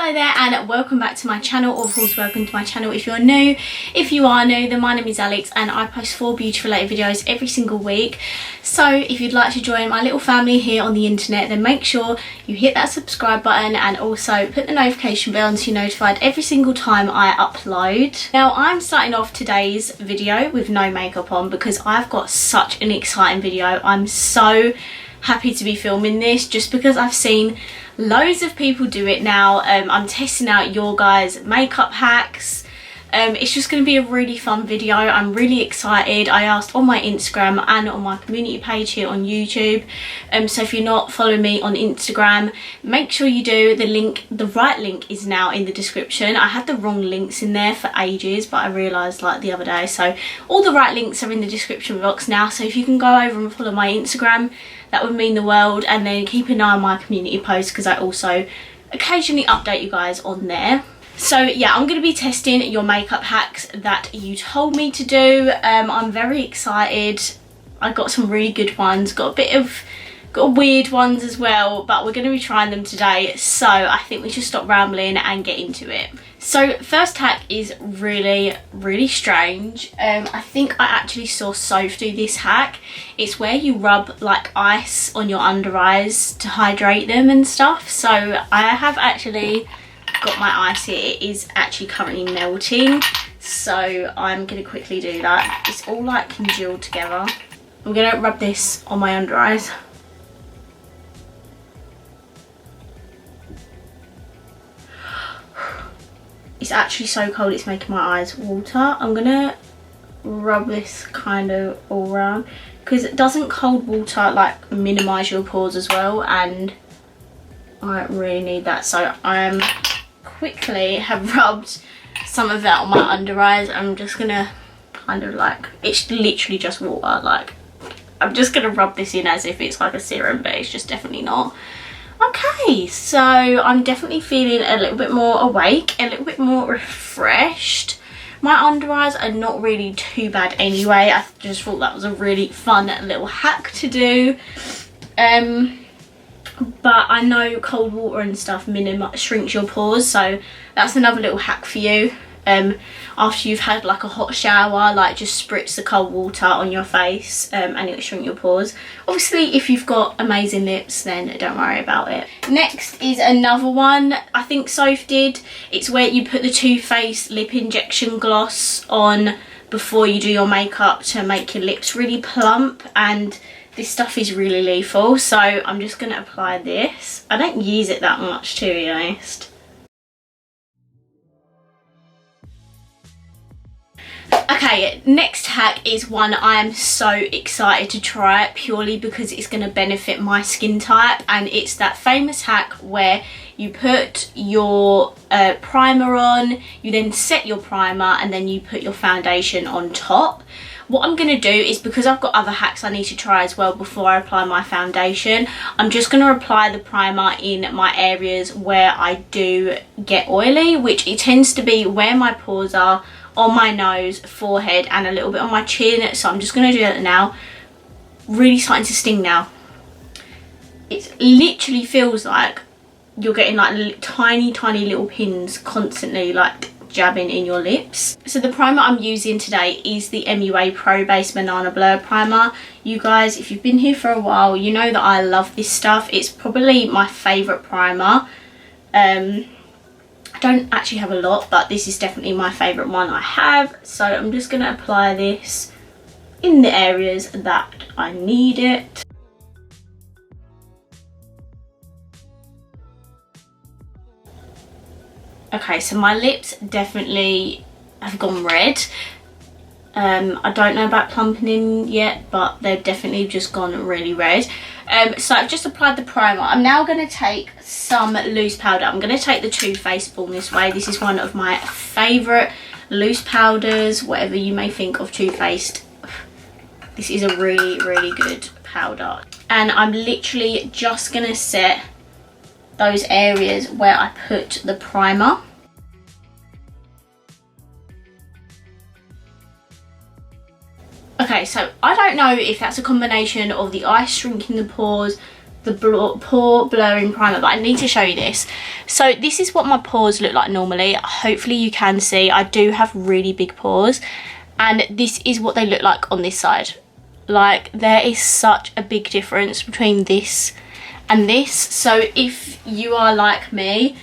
Hello there and welcome back to my channel, or of course welcome to my channel if you're new. If you are new, then my name is Alex and I post 4 beauty related videos every single week. So if you'd like to join my little family here on the internet, then make sure you hit that subscribe button and also put the notification bell on so you're notified every single time I upload. Now I'm starting off today's video with no makeup on because I've got such an exciting video. I'm so happy to be filming this just because I've seen loads of people do it now. I'm testing out your guys' makeup hacks. It's just going to be a really fun video. I'm really excited. I asked on my Instagram and on my community page here on YouTube. So if you're not following me on Instagram, make sure you do. The right link is now in the description. I had the wrong links in there for ages, but I realised like the other day. So all the right links are in the description box now. So if you can go over and follow my Instagram, that would mean the world. And then keep an eye on my community posts because I also occasionally update you guys on there. So yeah, I'm going to be testing your makeup hacks that you told me to do. I'm very excited. I got some really good ones, got weird ones as well, but we're going to be trying them today. So I think we should stop rambling and get into it. So first hack is really strange. I think I actually saw Soph do this hack. It's where you rub like ice on your under eyes to hydrate them and stuff. So I have actually got my ice here. It is actually currently melting, so I'm gonna quickly do that. It's all like congealed together. I'm gonna rub this on my under eyes. It's actually so cold it's making my eyes water. I'm gonna rub this kind of all around because it doesn't cold water like minimize your pores as well, and I really need that. So I'm quickly have rubbed some of that on my under eyes. I'm just gonna kind of like, it's literally just water, like I'm just gonna rub this in as if it's like a serum, but it's just definitely not. Okay, so I'm definitely feeling a little bit more awake, a little bit more refreshed. My under eyes are not really too bad anyway. I just thought that was a really fun little hack to do. But I know cold water and stuff shrinks your pores, so that's another little hack for you. After you've had like a hot shower, like just spritz the cold water on your face and it'll shrink your pores. Obviously if you've got amazing lips, then don't worry about it. Next is another one I think Soph did. It's where you put the Too Faced lip injection gloss on before you do your makeup to make your lips really plump, and this stuff is really lethal. So I'm just going to apply this. I don't use it that much, to be honest. Okay, next hack is one I am so excited to try purely because it's going to benefit my skin type, and it's that famous hack where you put your primer on, you then set your primer, and then you put your foundation on top. What I'm going to do is, because I've got other hacks I need to try as well before I apply my foundation, I'm just going to apply the primer in my areas where I do get oily, which it tends to be where my pores are, on my nose, forehead, and a little bit on my chin. So I'm just going to do that now. Really starting to sting now. It literally feels like you're getting like tiny little pins constantly like jabbing in your lips. So the primer I'm using today is the MUA Pro Base Banana Blur Primer. You guys, if you've been here for a while, you know that I love this stuff. It's probably my favourite primer. I don't actually have a lot, but this is definitely my favourite one I have. So I'm just going to apply this in the areas that I need it. Okay, so my lips definitely have gone red. I don't know about plumping in yet, but they've definitely just gone really red. So I've just applied the primer. I'm now going to take some loose powder. I'm going to take the Too Faced Born This Way. This is one of my favourite loose powders, whatever you may think of Too Faced. This is a really good powder. And I'm literally just going to set those areas where I put the primer. Okay, so I don't know if that's a combination of the ice shrinking the pores, the pore blurring primer, but I need to show you this. So this is what my pores look like normally. Hopefully you can see I do have really big pores, and this is what they look like on this side. Like, there is such a big difference between this and this. So if you are like me,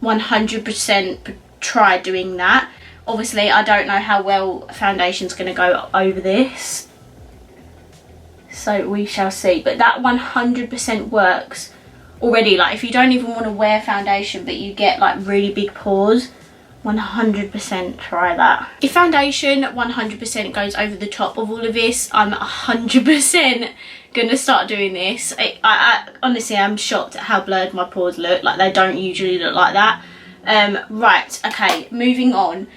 100% try doing that. Obviously I don't know how well foundation's going to go over this, so we shall see, but that 100% works already. Like, if you don't even want to wear foundation but you get like really big pores, 100% try that. If foundation 100% goes over the top of all of this, I'm 100% gonna start doing this. I honestly am shocked at how blurred my pores look. Like, they don't usually look like that. Right, okay, moving on.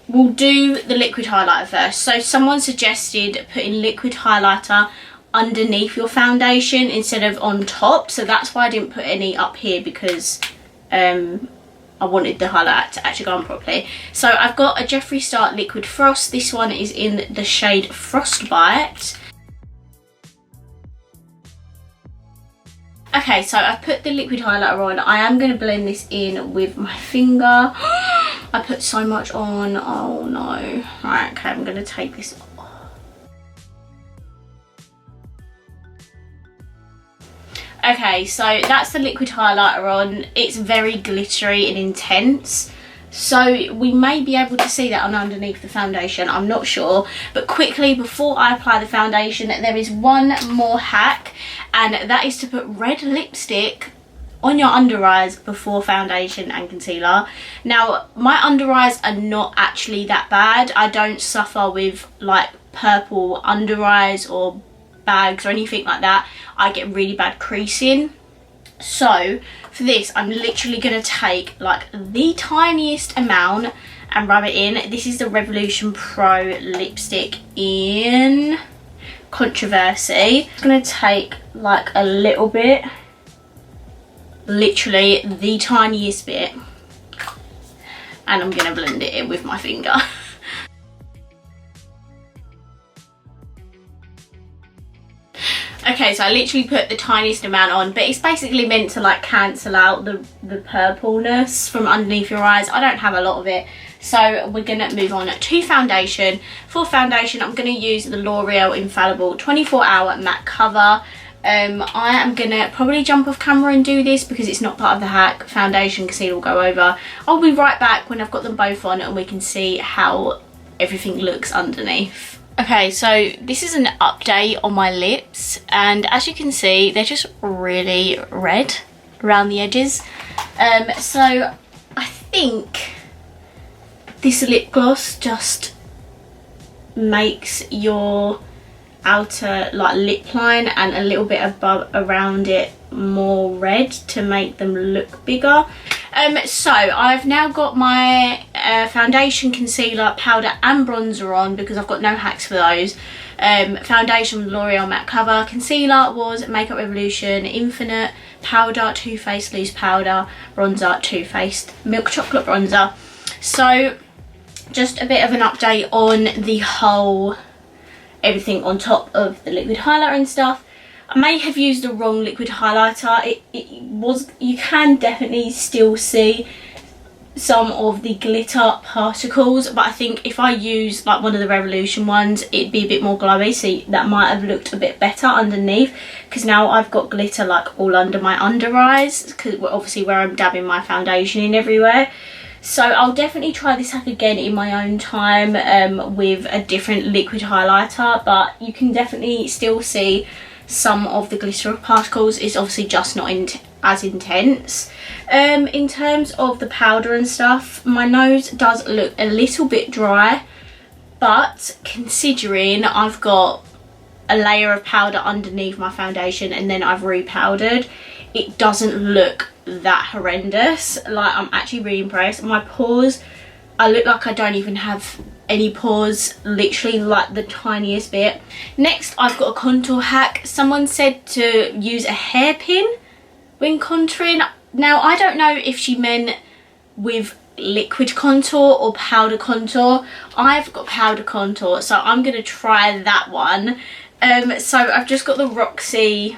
We'll do the liquid highlighter first. So someone suggested putting liquid highlighter underneath your foundation instead of on top, so that's why I didn't put any up here, because I wanted the highlight to actually go on properly. So I've got a Jeffree Star Liquid Frost. This one is in the shade Frostbite. Okay, so I've put the liquid highlighter on. I am going to blend this in with my finger. I put so much on. Oh no. Right, okay, I'm going to take this off. Okay, so that's the liquid highlighter on. It's very glittery and intense, so we may be able to see that on underneath the foundation. I'm not sure, but quickly before I apply the foundation, there is one more hack, and that is to put red lipstick on your under eyes before foundation and concealer. Now, my under eyes are not actually that bad. I don't suffer with like purple under eyes or bags or anything like that. I get really bad creasing. So for this, I'm literally going to take like the tiniest amount and rub it in. This is the Revolution Pro lipstick in Controversy. I'm going to take like a little bit, literally the tiniest bit, and I'm going to blend it in with my finger. Okay, so I literally put the tiniest amount on, but it's basically meant to like cancel out the purpleness from underneath your eyes. I don't have a lot of it, so we're gonna move on to foundation. For foundation, I'm gonna use the L'Oreal Infallible 24-hour matte cover. I am gonna probably jump off camera and do this because it's not part of the hack. Foundation, concealer will go over. I'll be right back when I've got them both on and we can see how everything looks underneath. Okay, so this is an update on my lips, and as you can see, they're just really red around the edges. So I think this lip gloss just makes your outer like lip line and a little bit above around it more red to make them look bigger. So I've now got my foundation, concealer, powder and bronzer on because I've got no hacks for those. Foundation with L'Oreal matte cover, concealer was Makeup Revolution Infinite, powder Too Faced loose powder, bronzer Too Faced milk chocolate bronzer. So just a bit of an update on the whole everything on top of the liquid highlighter and stuff. I may have used the wrong liquid highlighter. You can definitely still see some of the glitter particles, but I think if I use like one of the Revolution ones, it'd be a bit more glowy, so that might have looked a bit better underneath, because now I've got glitter like all under my under eyes, because obviously where I'm dabbing my foundation in everywhere. So I'll definitely try this hack again in my own time with a different liquid highlighter, but you can definitely still see some of the glitter particles. It's obviously just not as intense. In terms of the powder and stuff, my nose does look a little bit dry, but considering I've got a layer of powder underneath my foundation and then I've repowdered, it doesn't look that horrendous. Like, I'm actually really impressed. My pores, I look like I don't even have any pores, literally like the tiniest bit. Next, I've got a contour hack. Someone said to use a hairpin when contouring. Now, I don't know if she meant with liquid contour or powder contour. I've got powder contour, so I'm gonna try that one. So I've just got the Roxy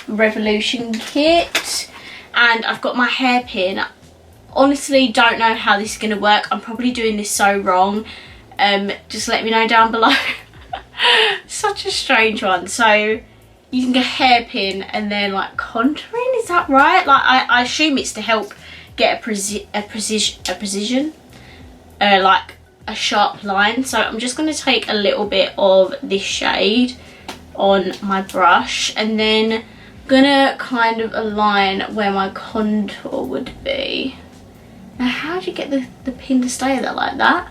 Revolution kit, and I've got my hairpin. Honestly, don't know how this is going to work. I'm probably doing this so wrong. Just let me know down below. Such a strange one. So using a hairpin and then like contouring, is that right? Like I assume it's to help get a precision, like a sharp line. So I'm just going to take a little bit of this shade on my brush, and then I'm gonna kind of align where my contour would be. Now how do you get the pin to stay there like that?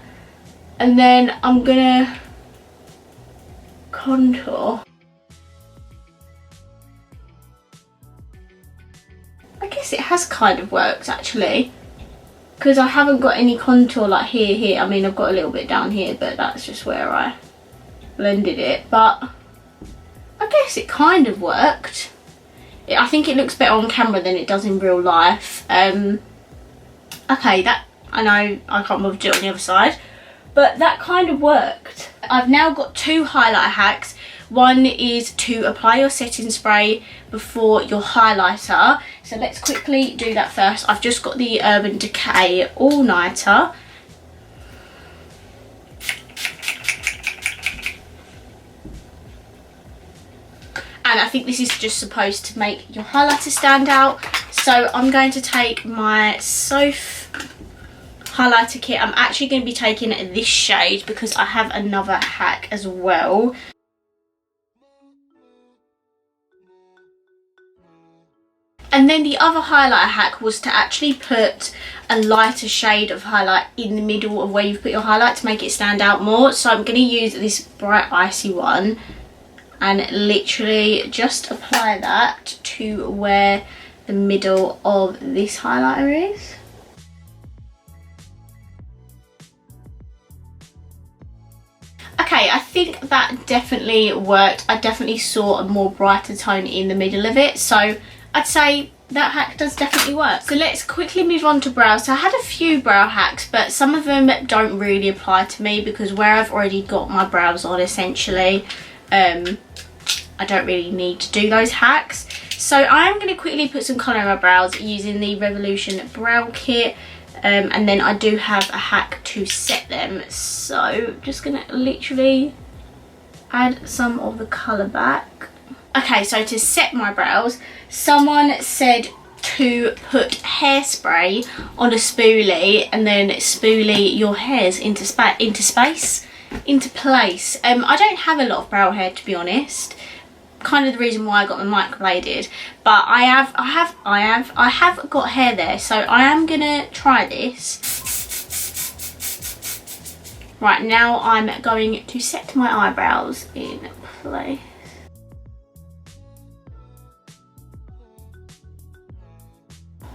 And then I'm gonna contour. I guess it has kind of worked actually, because I haven't got any contour like here. I mean, I've got a little bit down here, but that's just where I blended it. But I guess it kind of worked. I think it looks better on camera than it does in real life. Okay, that, I know I can't bother to do it on the other side, but that kind of worked. I've now got 2 highlight hacks. One is to apply your setting spray before your highlighter. So let's quickly do that first. I've just got the Urban Decay All Nighter. And I think this is just supposed to make your highlighter stand out. So I'm going to take my Soph highlighter kit. I'm actually going to be taking this shade because I have another hack as well. And then the other highlighter hack was to actually put a lighter shade of highlight in the middle of where you've put your highlight to make it stand out more. So I'm going to use this bright icy one and literally just apply that to where the middle of this highlighter is. Okay, I think that definitely worked. I definitely saw a more brighter tone in the middle of it, so I'd say that hack does definitely work. So let's quickly move on to brows. So I had a few brow hacks, but some of them don't really apply to me because where I've already got my brows on essentially, I don't really need to do those hacks. So I am going to quickly put some colour in my brows using the Revolution Brow Kit. And then I do have a hack to set them. So just going to literally add some of the colour back. Okay, so to set my brows, someone said to put hairspray on a spoolie and then spoolie your hairs into place. I don't have a lot of brow hair, to be honest. Kind of the reason why I got my microbladed, but I have got hair there, so I am gonna try this. Right, now I'm going to set my eyebrows in place.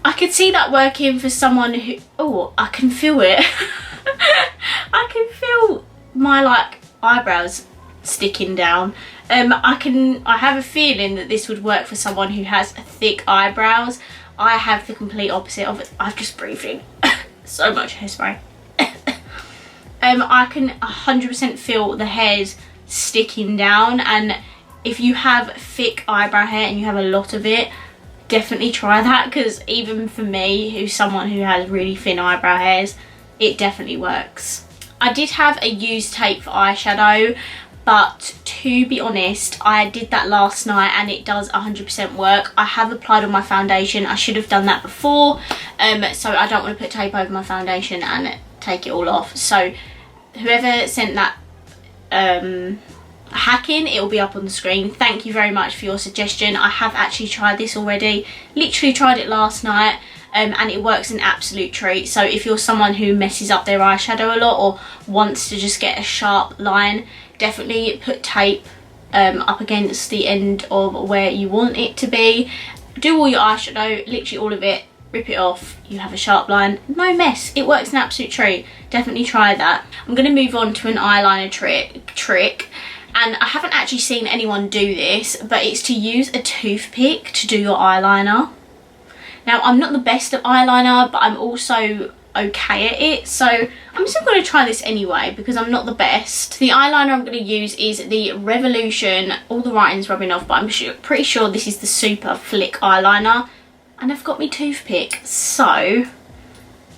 I could see that working for someone who, oh, I can feel it. I can feel my like eyebrows sticking down. I have a feeling that this would work for someone who has thick eyebrows. I have the complete opposite of it. I've just breathed in so much hairspray. I can 100% feel the hairs sticking down, and if you have thick eyebrow hair and you have a lot of it, definitely try that, because even for me, who's someone who has really thin eyebrow hairs, it definitely works. I did have a used tape for eyeshadow, but to be honest, I did that last night and it does 100% work. I have applied on my foundation. I should have done that before, so I don't want to put tape over my foundation and take it all off. So whoever sent that hack in, it will be up on the screen. Thank you very much for your suggestion. I have actually tried this already, literally tried it last night, and it works an absolute treat. So if you're someone who messes up their eyeshadow a lot or wants to just get a sharp line, definitely put tape up against the end of where you want it to be. Do all your eyeshadow, literally all of it, rip it off, you have a sharp line, no mess. It works an absolute treat. Definitely try that. I'm going to move on to an eyeliner trick. And I haven't actually seen anyone do this, but it's to use a toothpick to do your eyeliner. Now, I'm not the best at eyeliner, but I'm also okay at it. So I'm still going to try this anyway because I'm not the best. The eyeliner I'm going to use is the Revolution, all the writing's rubbing off, but I'm pretty sure this is the Super Flick eyeliner. And I've got my toothpick, so,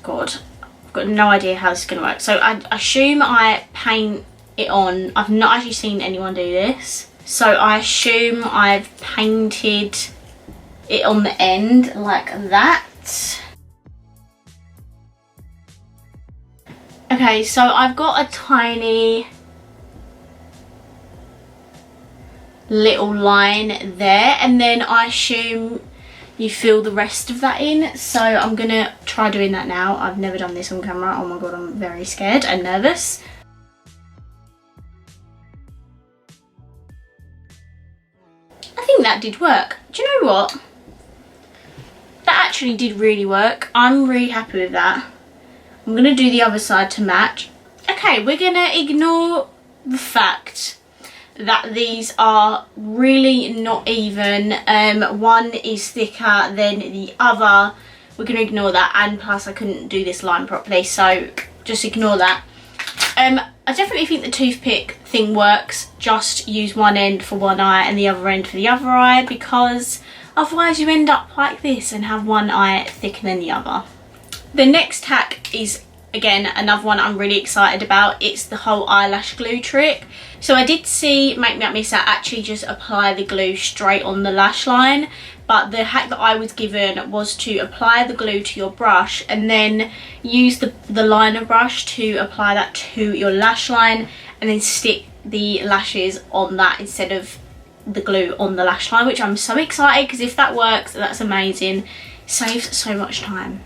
God, I've got no idea how this is going to work. So I assume I paint it on. I've not actually seen anyone do this. So I assume I've painted it on the end like that. Okay, so I've got a tiny little line there, and then I assume you fill the rest of that in. So I'm gonna try doing that now. I've never done this on camera. Oh my God, I'm very scared and nervous. I think that did work. Do you know what? That actually did really work. I'm really happy with that. I'm going to do the other side to match. Okay, we're going to ignore the fact that these are really not even. One is thicker than the other. We're going to ignore that, and plus I couldn't do this line properly, so just ignore that. I definitely think the toothpick thing works. Just use one end for one eye and the other end for the other eye, because otherwise you end up like this and have one eye thicker than the other. The next hack is, again, another one I'm really excited about. It's the whole eyelash glue trick. So I did see Make Me Up Miss Out actually just apply the glue straight on the lash line, but the hack that I was given was to apply the glue to your brush and then use the liner brush to apply that to your lash line, and then stick the lashes on that instead of the glue on the lash line, which I'm so excited, because if that works, that's amazing. Saves so much time.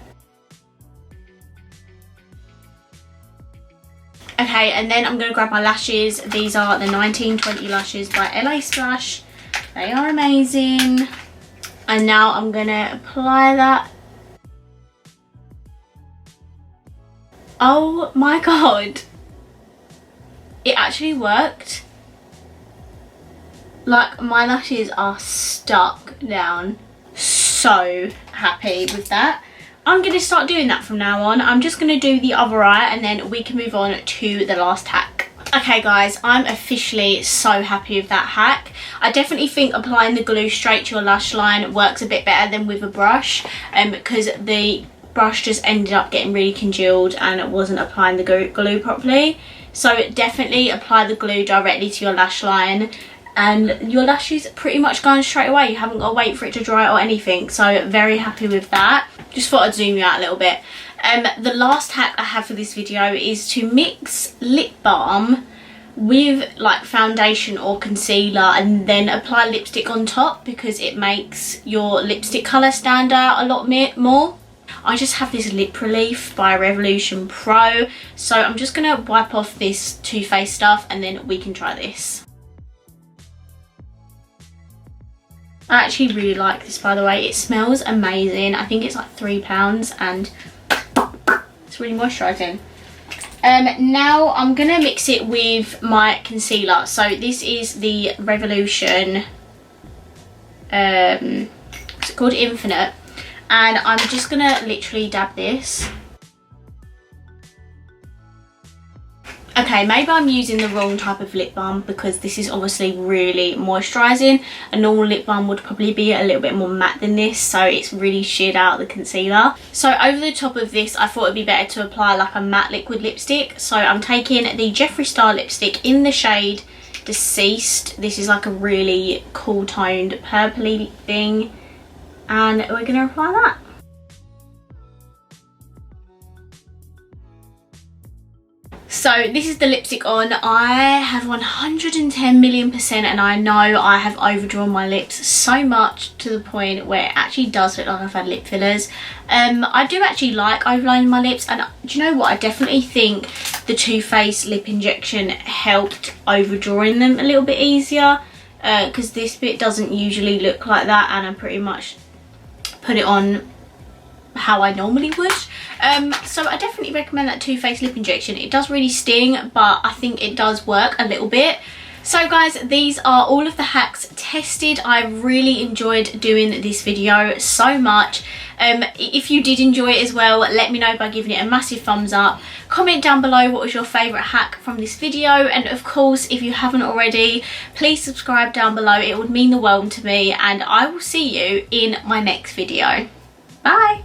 Okay, and then I'm going to grab my lashes. These are the 1920 lashes by LA Splash. They are amazing. And now I'm going to apply that. Oh my God. It actually worked. Like, my lashes are stuck down. So happy with that. I'm going to start doing that from now on. I'm just going to do the other eye and then we can move on to the last hack. Okay guys, I'm officially so happy with that hack. I definitely think applying the glue straight to your lash line works a bit better than with a brush, because the brush just ended up getting really congealed and it wasn't applying the glue properly. So definitely apply the glue directly to your lash line, and your lashes pretty much gone straight away. You haven't got to wait for it to dry or anything, so very happy with that. Just thought I'd zoom you out a little bit. The last hack I have for this video is to mix lip balm with like foundation or concealer and then apply lipstick on top, because it makes your lipstick colour stand out a lot more. I just have this lip relief by Revolution Pro, so I'm just going to wipe off this Too Faced stuff and then we can try this. I actually really like this, by the way. It smells amazing. I think it's like £3 and it's really moisturising. Now I'm going to mix it with my concealer. So this is the Revolution, what's it called? Infinite. And I'm just going to literally dab this. Okay, maybe I'm using the wrong type of lip balm, because this is obviously really moisturising. A normal lip balm would probably be a little bit more matte than this, so it's really sheared out the concealer. So over the top of this, I thought it'd be better to apply like a matte liquid lipstick. So I'm taking the Jeffree Star lipstick in the shade Deceased. This is like a really cool toned purpley thing, and we're going to apply that. So this is the lipstick on. I have 110,000,000% and I know I have overdrawn my lips so much to the point where it actually does look like I've had lip fillers. I do actually like overlining my lips, and do you know what? I definitely think the Too Faced lip injection helped overdrawing them a little bit easier, because this bit doesn't usually look like that, and I pretty much put it on how I normally would. So I definitely recommend that Too Faced lip injection. It does really sting, but I think it does work a little bit. So guys, these are all of the hacks tested. I really enjoyed doing this video so much. If you did enjoy it as well, let me know by giving it a massive thumbs up. Comment down below what was your favourite hack from this video, and of course if you haven't already, please subscribe down below. It would mean the world to me, and I will see you in my next video. Bye!